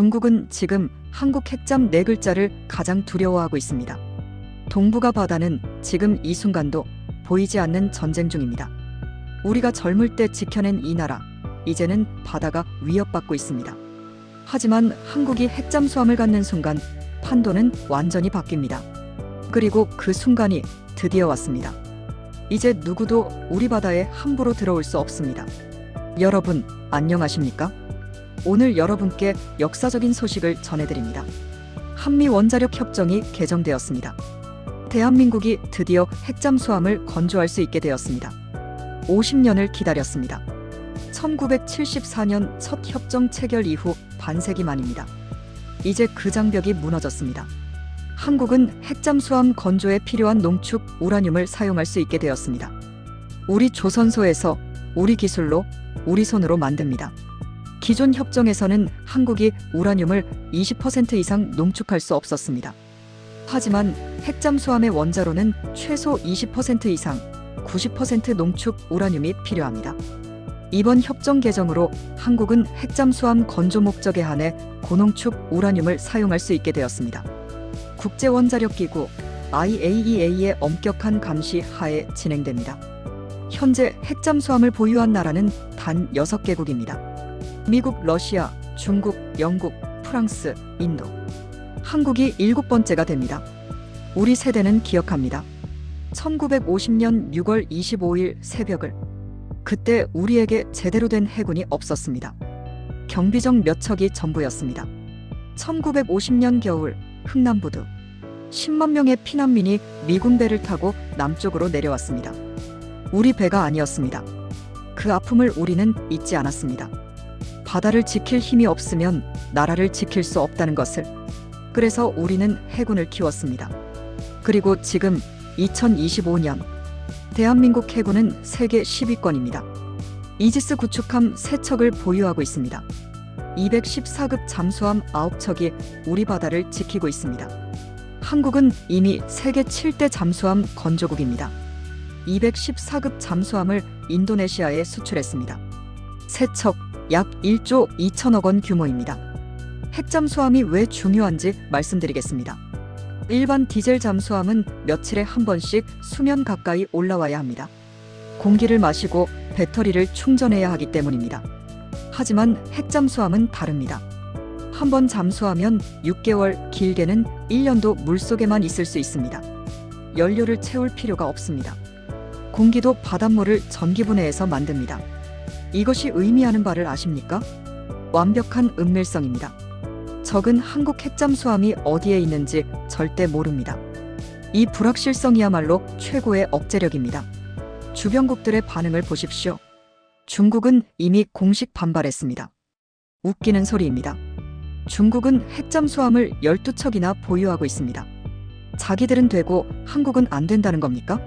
중국은 지금 한국 핵잠 4글자를 가장 두려워하고 있습니다. 동북아 바다는 지금 이 순간도 보이지 않는 전쟁 중입니다. 우리가 젊을 때 지켜낸 이 나라, 이제는 바다가 위협받고 있습니다. 하지만 한국이 핵잠수함을 갖는 순간 판도는 완전히 바뀝니다. 그리고 그 순간이 드디어 왔습니다. 이제 누구도 우리 바다에 함부로 들어올 수 없습니다. 여러분, 안녕하십니까? 오늘 여러분께 역사적인 소식을 전해드립니다. 한미 원자력 협정이 개정되었습니다. 대한민국이 드디어 핵잠수함을 건조할 수 있게 되었습니다. 50년을 기다렸습니다. 1974년 첫 협정 체결 이후 반세기 만입니다. 이제 그 장벽이 무너졌습니다. 한국은 핵잠수함 건조에 필요한 농축 우라늄을 사용할 수 있게 되었습니다. 우리 조선소에서 우리 기술로 우리 손으로 만듭니다. 기존 협정에서는 한국이 우라늄을 20% 이상 농축할 수 없었습니다. 하지만 핵잠수함의 원자로는 최소 20% 이상 90% 농축 우라늄이 필요합니다. 이번 협정 개정으로 한국은 핵잠수함 건조 목적에 한해 고농축 우라늄을 사용할 수 있게 되었습니다. 국제원자력기구 IAEA의 엄격한 감시 하에 진행됩니다. 현재 핵잠수함을 보유한 나라는 단 6개국입니다. 미국, 러시아, 중국, 영국, 프랑스, 인도. 한국이 7번째가 됩니다. 우리 세대는 기억합니다. 1950년 6월 25일 새벽을. 그때 우리에게 제대로 된 해군이 없었습니다. 경비정 몇 척이 전부였습니다. 1950년 겨울 흥남부두 10만 명의 피난민이 미군 배를 타고 남쪽으로 내려왔습니다. 우리 배가 아니었습니다. 그 아픔을 우리는 잊지 않았습니다. 바다를 지킬 힘이 없으면 나라를 지킬 수 없다는 것을. 그래서 우리는 해군을 키웠습니다. 그리고 지금 2025년 대한민국 해군은 세계 10위권입니다. 이지스 구축함 3척을 보유하고 있습니다. 214급 잠수함 9척이 우리 바다를 지키고 있습니다. 한국은 이미 세계 7대 잠수함 건조국입니다. 214급 잠수함을 인도네시아에 수출했습니다. 3척 약 1조 2천억 원 규모입니다. 핵잠수함이 왜 중요한지 말씀드리겠습니다. 일반 디젤 잠수함은 며칠에 한 번씩 수면 가까이 올라와야 합니다. 공기를 마시고 배터리를 충전해야 하기 때문입니다. 하지만 핵잠수함은 다릅니다. 한 번 잠수하면 6개월, 길게는 1년도 물속에만 있을 수 있습니다. 연료를 채울 필요가 없습니다. 공기도 바닷물을 전기분해해서 만듭니다. 이것이 의미하는 바를 아십니까? 완벽한 은밀성입니다. 적은 한국 핵잠수함이 어디에 있는지 절대 모릅니다. 이 불확실성이야말로 최고의 억제력입니다. 주변국들의 반응을 보십시오. 중국은 이미 공식 반발했습니다. 웃기는 소리입니다. 중국은 핵잠수함을 12척이나 보유하고 있습니다. 자기들은 되고 한국은 안 된다는 겁니까?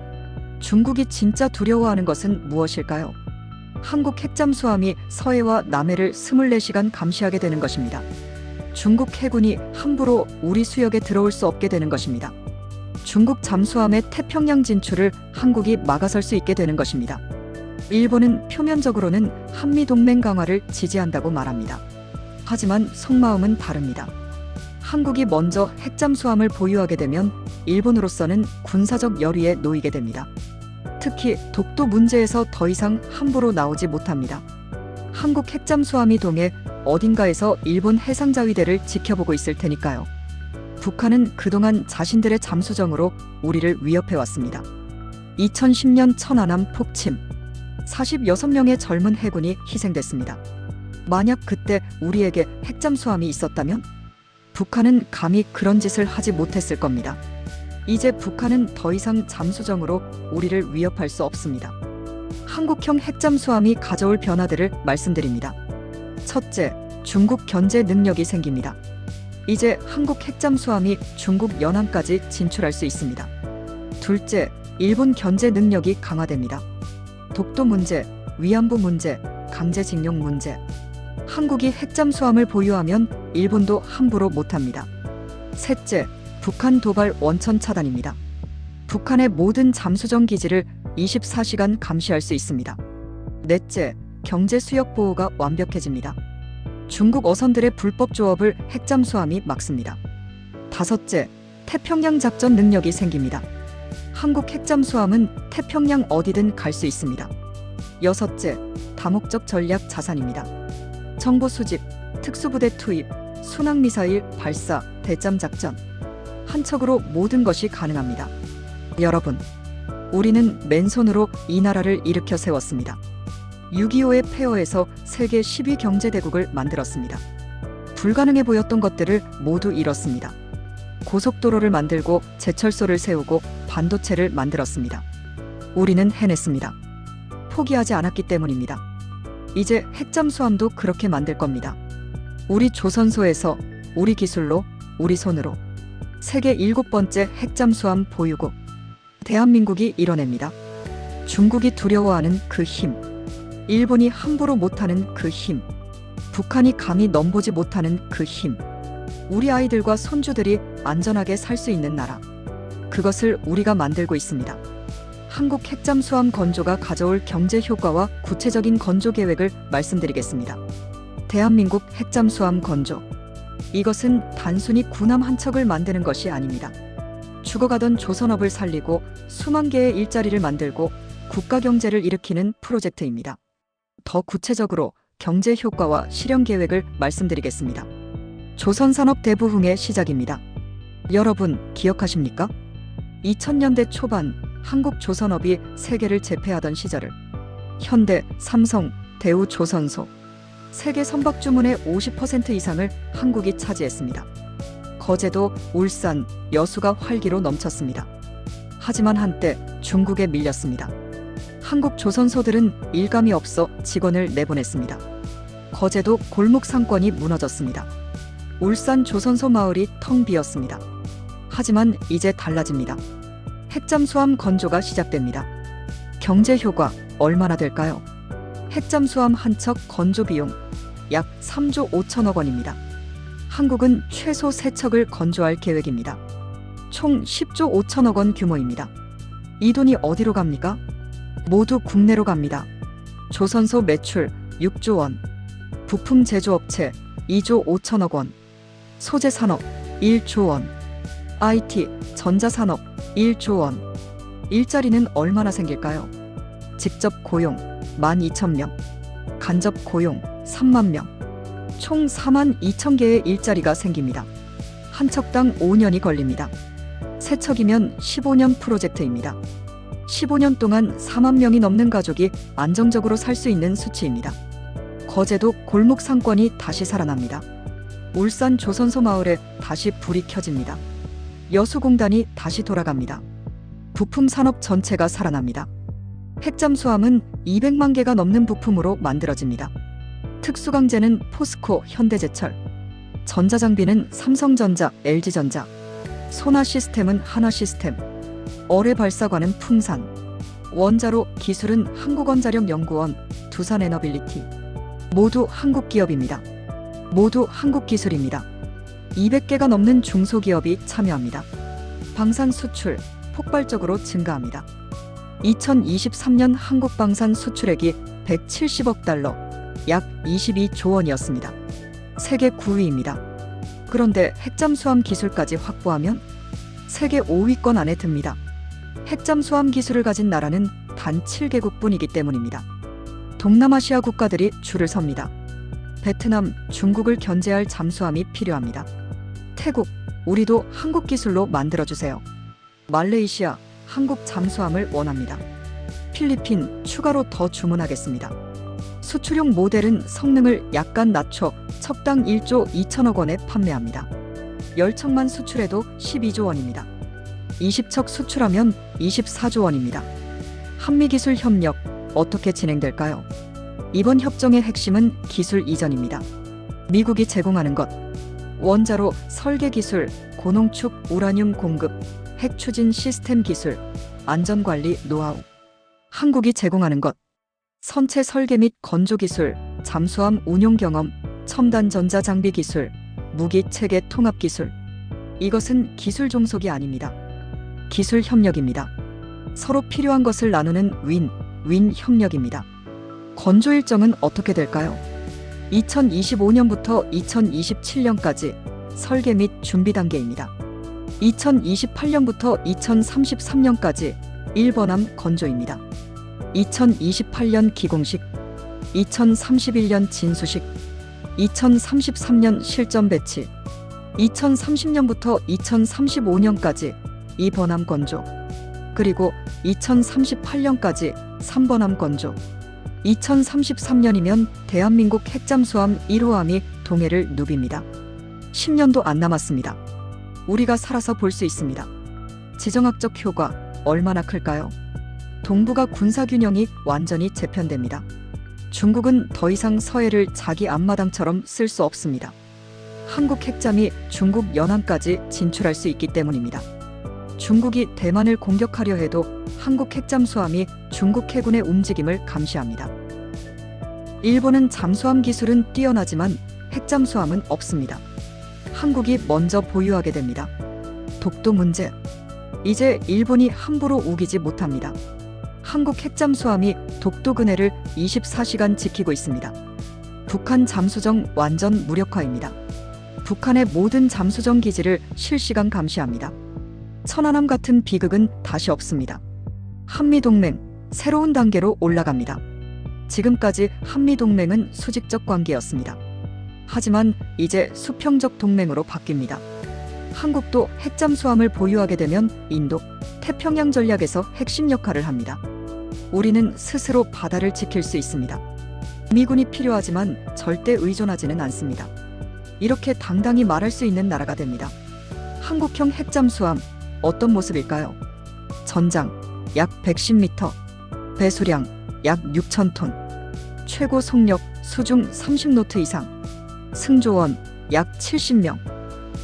중국이 진짜 두려워하는 것은 무엇일까요? 한국 핵잠수함이 서해와 남해를 24시간 감시하게 되는 것입니다. 중국 해군이 함부로 우리 수역에 들어올 수 없게 되는 것입니다. 중국 잠수함의 태평양 진출을 한국이 막아설 수 있게 되는 것입니다. 일본은 표면적으로는 한미동맹 강화를 지지한다고 말합니다. 하지만 속마음은 다릅니다. 한국이 먼저 핵잠수함을 보유하게 되면 일본으로서는 군사적 열의에 놓이게 됩니다. 특히 독도 문제에서 더 이상 함부로 나오지 못합니다. 한국 핵잠수함이 동해 어딘가에서 일본 해상자위대를 지켜보고 있을 테니까요. 북한은 그동안 자신들의 잠수정으로 우리를 위협해왔습니다. 2010년 천안함 폭침. 46명의 젊은 해군이 희생됐습니다. 만약 그때 우리에게 핵잠수함이 있었다면 북한은 감히 그런 짓을 하지 못했을 겁니다. 이제 북한은 더 이상 잠수정으로 우리를 위협할 수 없습니다. 한국형 핵잠수함이 가져올 변화들을 말씀드립니다. 첫째, 중국 견제 능력이 생깁니다. 이제 한국 핵잠수함이 중국 연안까지 진출할 수 있습니다. 둘째, 일본 견제 능력이 강화됩니다. 독도 문제, 위안부 문제, 강제징용 문제. 한국이 핵잠수함을 보유하면 일본도 함부로 못합니다. 셋째, 북한 도발 원천 차단입니다. 북한의 모든 잠수정 기지를 24시간 감시할 수 있습니다. 넷째, 경제 수역 보호가 완벽해집니다. 중국 어선들의 불법 조업을 핵잠수함이 막습니다. 다섯째, 태평양 작전 능력이 생깁니다. 한국 핵잠수함은 태평양 어디든 갈 수 있습니다. 여섯째, 다목적 전략 자산입니다. 정보 수집, 특수부대 투입, 순항미사일 발사, 대잠 작전. 한 척으로 모든 것이 가능합니다. 여러분, 우리는 맨손으로 이 나라를 일으켜 세웠습니다. 6.25의 폐허에서 세계 10위 경제대국을 만들었습니다. 불가능해 보였던 것들을 모두 이뤘습니다. 고속도로를 만들고 제철소를 세우고 반도체를 만들었습니다. 우리는 해냈습니다. 포기하지 않았기 때문입니다. 이제 핵잠수함도 그렇게 만들 겁니다. 우리 조선소에서, 우리 기술로, 우리 손으로. 세계 7번째 핵잠수함 보유국. 대한민국이 이뤄냅니다. 중국이 두려워하는 그 힘. 일본이 함부로 못하는 그 힘. 북한이 감히 넘보지 못하는 그 힘. 우리 아이들과 손주들이 안전하게 살 수 있는 나라. 그것을 우리가 만들고 있습니다. 한국 핵잠수함 건조가 가져올 경제 효과와 구체적인 건조 계획을 말씀드리겠습니다. 대한민국 핵잠수함 건조. 이것은 단순히 군함 한 척을 만드는 것이 아닙니다. 죽어가던 조선업을 살리고 수만 개의 일자리를 만들고 국가 경제를 일으키는 프로젝트입니다. 더 구체적으로 경제 효과와 실현 계획을 말씀드리겠습니다. 조선산업 대부흥의 시작입니다. 여러분 기억하십니까? 2000년대 초반 한국 조선업이 세계를 제패하던 시절을 현대, 삼성, 대우 조선소 세계 선박 주문의 50% 이상을 한국이 차지했습니다. 거제도, 울산, 여수가 활기로 넘쳤습니다. 하지만 한때 중국에 밀렸습니다. 한국 조선소들은 일감이 없어 직원을 내보냈습니다. 거제도 골목 상권이 무너졌습니다. 울산 조선소 마을이 텅 비었습니다. 하지만 이제 달라집니다. 핵잠수함 건조가 시작됩니다. 경제 효과 얼마나 될까요? 핵잠수함 한 척 건조 비용 약 3조 5천억 원입니다. 한국은 최소 3척을 건조할 계획입니다. 총 10조 5천억 원 규모입니다. 이 돈이 어디로 갑니까? 모두 국내로 갑니다. 조선소 매출 6조 원, 부품 제조업체 2조 5천억 원, 소재산업 1조 원, IT, 전자산업 1조 원. 일자리는 얼마나 생길까요? 직접 고용 12,000명, 간접 고용 3만 명, 총 4만 2천 개의 일자리가 생깁니다. 한 척당 5년이 걸립니다. 세 척이면 15년 프로젝트입니다. 15년 동안 4만 명이 넘는 가족이 안정적으로 살 수 있는 수치입니다. 거제도 골목 상권이 다시 살아납니다. 울산 조선소 마을에 다시 불이 켜집니다. 여수공단이 다시 돌아갑니다. 부품 산업 전체가 살아납니다. 핵잠수함은 200만 개가 넘는 부품으로 만들어집니다. 특수강제는 포스코, 현대제철, 전자장비는 삼성전자, LG전자, 소나시스템은 하나시스템, 어뢰발사관은 풍산, 원자로 기술은 한국원자력연구원, 두산에너빌리티. 모두 한국 기업입니다. 모두 한국 기술입니다. 200개가 넘는 중소기업이 참여합니다. 방산 수출 폭발적으로 증가합니다. 2023년 한국 방산 수출액이 170억 달러, 약 22조 원이었습니다. 세계 9위입니다. 그런데 핵잠수함 기술까지 확보하면 세계 5위권 안에 듭니다. 핵잠수함 기술을 가진 나라는 단 7개국뿐이기 때문입니다. 동남아시아 국가들이 줄을 섭니다. 베트남, 중국을 견제할 잠수함이 필요합니다. 태국, 우리도 한국 기술로 만들어주세요. 말레이시아, 한국 잠수함을 원합니다. 필리핀, 추가로 더 주문하겠습니다. 수출용 모델은 성능을 약간 낮춰 척당 1조 2천억 원에 판매합니다. 10척만 수출해도 12조 원입니다. 20척 수출하면 24조 원입니다. 한미기술 협력 어떻게 진행될까요? 이번 협정의 핵심은 기술 이전입니다. 미국이 제공하는 것, 원자로 설계 기술, 고농축 우라늄 공급, 핵 추진 시스템 기술, 안전관리 노하우. 한국이 제공하는 것, 선체 설계 및 건조 기술, 잠수함 운용 경험, 첨단 전자장비 기술, 무기 체계 통합 기술. 이것은 기술 종속이 아닙니다. 기술 협력입니다. 서로 필요한 것을 나누는 윈 협력입니다. 건조 일정은 어떻게 될까요? 2025년부터 2027년까지 설계 및 준비 단계입니다. 2028년부터 2033년까지 일번함 건조입니다. 2028년 기공식, 2031년 진수식, 2033년 실전 배치, 2030년부터 2035년까지 2번함 건조, 그리고 2038년까지 3번함 건조, 2033년이면 대한민국 핵잠수함 1호함이 동해를 누빕니다. 10년도 안 남았습니다. 우리가 살아서 볼 수 있습니다. 지정학적 효과 얼마나 클까요? 동북아 군사균형이 완전히 재편됩니다. 중국은 더 이상 서해를 자기 앞마당처럼 쓸 수 없습니다. 한국 핵잠이 중국 연안까지 진출할 수 있기 때문입니다. 중국이 대만을 공격하려 해도 한국 핵잠수함이 중국 해군의 움직임을 감시합니다. 일본은 잠수함 기술은 뛰어나지만 핵잠수함은 없습니다. 한국이 먼저 보유하게 됩니다. 독도 문제. 이제 일본이 함부로 우기지 못합니다. 한국 핵잠수함이 독도 근해를 24시간 지키고 있습니다. 북한 잠수정 완전 무력화입니다. 북한의 모든 잠수정 기지를 실시간 감시합니다. 천안함 같은 비극은 다시 없습니다. 한미동맹 새로운 단계로 올라갑니다. 지금까지 한미동맹은 수직적 관계였습니다. 하지만 이제 수평적 동맹으로 바뀝니다. 한국도 핵잠수함을 보유하게 되면 인도, 태평양 전략에서 핵심 역할을 합니다. 우리는 스스로 바다를 지킬 수 있습니다. 미군이 필요하지만 절대 의존하지는 않습니다. 이렇게 당당히 말할 수 있는 나라가 됩니다. 한국형 핵잠수함 어떤 모습일까요? 전장 약 110m, 배수량 약 6,000톤, 최고 속력 수중 30노트 이상, 승조원 약 70명,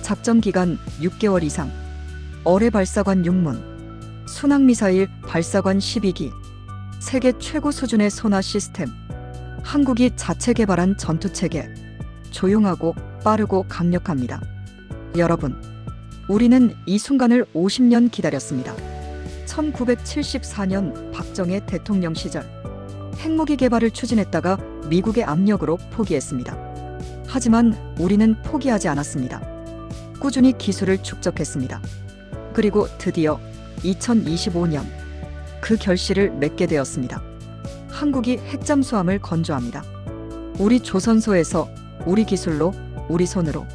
작전 기간 6개월 이상, 어뢰 발사관 6문, 순항미사일 발사관 12기, 세계 최고 수준의 소나 시스템, 한국이 자체 개발한 전투체계, 조용하고 빠르고 강력합니다. 여러분, 우리는 이 순간을 50년 기다렸습니다. 1974년 박정희 대통령 시절 핵무기 개발을 추진했다가 미국의 압력으로 포기했습니다. 하지만 우리는 포기하지 않았습니다. 꾸준히 기술을 축적했습니다. 그리고 드디어 2025년 그 결실을 맺게 되었습니다. 한국이 핵잠수함을 건조합니다. 우리 조선소에서 우리 기술로, 우리 손으로,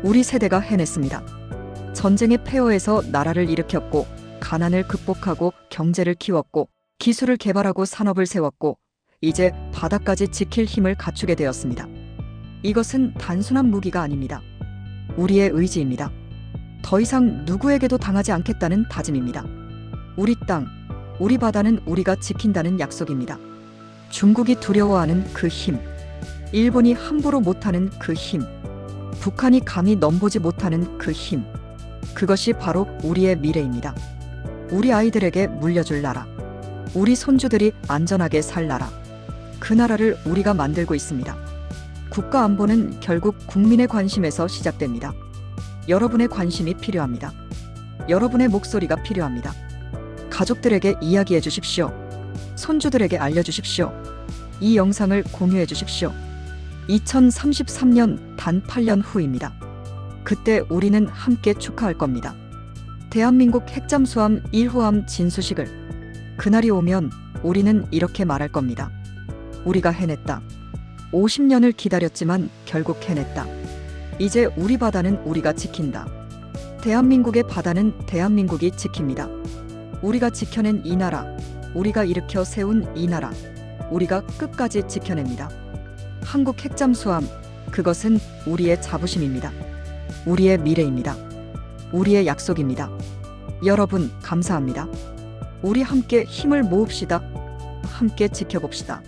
우리 세대가 해냈습니다. 전쟁의 폐허에서 나라를 일으켰고, 가난을 극복하고 경제를 키웠고, 기술을 개발하고 산업을 세웠고, 이제 바다까지 지킬 힘을 갖추게 되었습니다. 이것은 단순한 무기가 아닙니다. 우리의 의지입니다. 더 이상 누구에게도 당하지 않겠다는 다짐입니다. 우리 땅, 우리 바다는 우리가 지킨다는 약속입니다. 중국이 두려워하는 그 힘, 일본이 함부로 못하는 그 힘, 북한이 감히 넘보지 못하는 그 힘, 그것이 바로 우리의 미래입니다. 우리 아이들에게 물려줄 나라, 우리 손주들이 안전하게 살 나라, 그 나라를 우리가 만들고 있습니다. 국가 안보는 결국 국민의 관심에서 시작됩니다. 여러분의 관심이 필요합니다. 여러분의 목소리가 필요합니다. 가족들에게 이야기해 주십시오. 손주들에게 알려주십시오. 이 영상을 공유해 주십시오. 2033년 단 8년 후입니다. 그때 우리는 함께 축하할 겁니다. 대한민국 핵잠수함 1호함 진수식을. 그날이 오면 우리는 이렇게 말할 겁니다. 우리가 해냈다. 50년을 기다렸지만 결국 해냈다. 이제 우리 바다는 우리가 지킨다. 대한민국의 바다는 대한민국이 지킵니다. 우리가 지켜낸 이 나라, 우리가 일으켜 세운 이 나라, 우리가 끝까지 지켜냅니다. 한국 핵잠수함, 그것은 우리의 자부심입니다. 우리의 미래입니다. 우리의 약속입니다. 여러분, 감사합니다. 우리 함께 힘을 모읍시다. 함께 지켜봅시다.